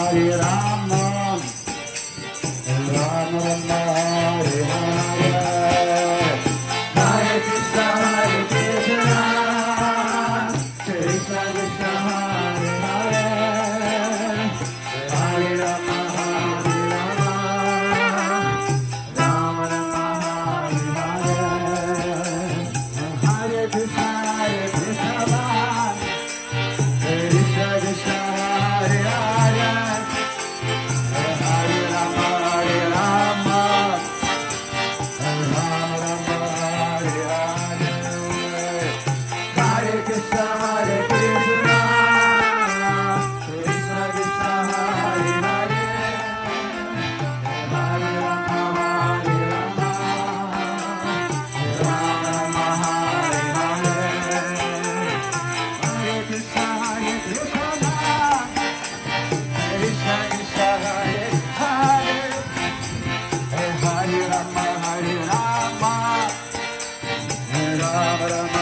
Hare Rama, Rama Rama, Hare Hare, Hare Krishna, Krishna Krishna, Hare Hare, Hare Rama, Rama Rama, Hare Hare, Hare Krishna, Krishna Krishna, Hare Hare, Hare Rama, Rama Rama, Hare Hare, Hare Krishna, Krishna Krishna, Hare Hare, Hare Rama, Rama Rama, Hare Krishna, Krishna Krishna, Hare Hare, Hare Rama, Rama Rama,